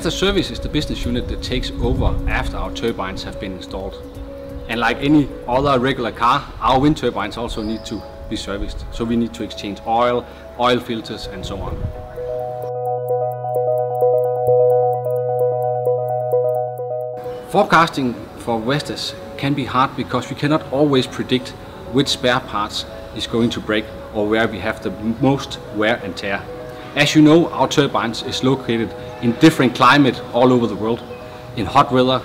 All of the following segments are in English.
Vestas Service is the business unit that takes over after our turbines have been installed. And like any other regular car, our wind turbines also need to be serviced. So we need to exchange oil filters and so on. Forecasting for Vestas can be hard because we cannot always predict which spare parts is going to break or where we have the most wear and tear. As you know, our turbines is located in different climate all over the world, in hot weather,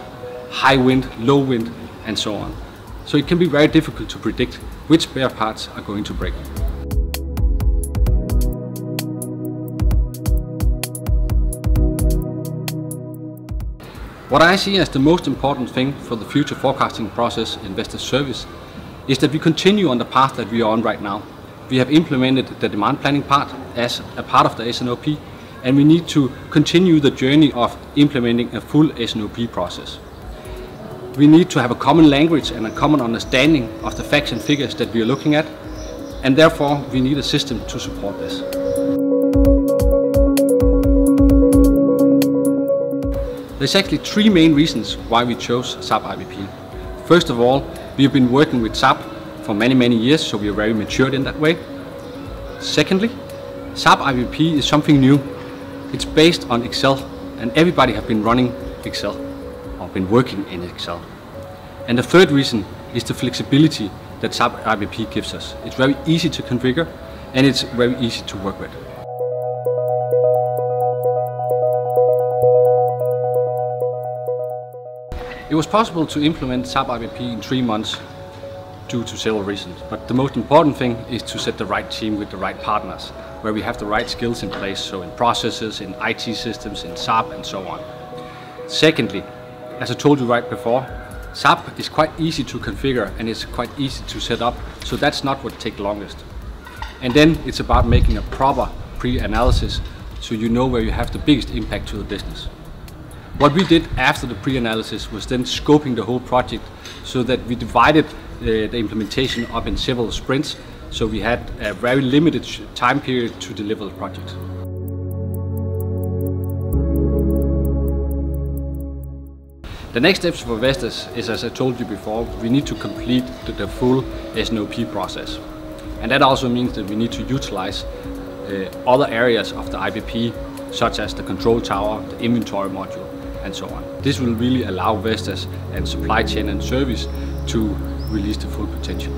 high wind, low wind, and so on. So it can be very difficult to predict which spare parts are going to break. What I see as the most important thing for the future forecasting process in Vestas Service is that we continue on the path that we are on right now. We have implemented the demand planning part as a part of the S&OP, and we need to continue the journey of implementing a full S&OP process. We need to have a common language and a common understanding of the facts and figures that we are looking at, and therefore we need a system to support this. There's actually three main reasons why we chose SAP IBP. First of all, we have been working with SAP for many years, so we are very matured in that way. Secondly, SAP IBP is something new. It's based on Excel, and everybody have been running Excel or been working in Excel. And the third reason is the flexibility that SAP IBP gives us. It's very easy to configure and it's very easy to work with. It was possible to implement SAP IBP in 3 months due to several reasons, but the most important thing is to set the right team with the right partners, where we have the right skills in place, so in processes, in IT systems, in SAP and so on. Secondly, as I told you right before, SAP is quite easy to configure and it's quite easy to set up, so that's not what takes longest. And then it's about making a proper pre-analysis so you know where you have the biggest impact to the business. What we did after the pre-analysis was then scoping the whole project so that we divided the implementation up in several sprints, so we had a very limited time period to deliver the project. The next steps for Vestas is, as I told you before, we need to complete the full S&OP process. And that also means that we need to utilize other areas of the IBP, such as the control tower, the inventory module, and so on. This will really allow Vestas and supply chain and service to release the full potential.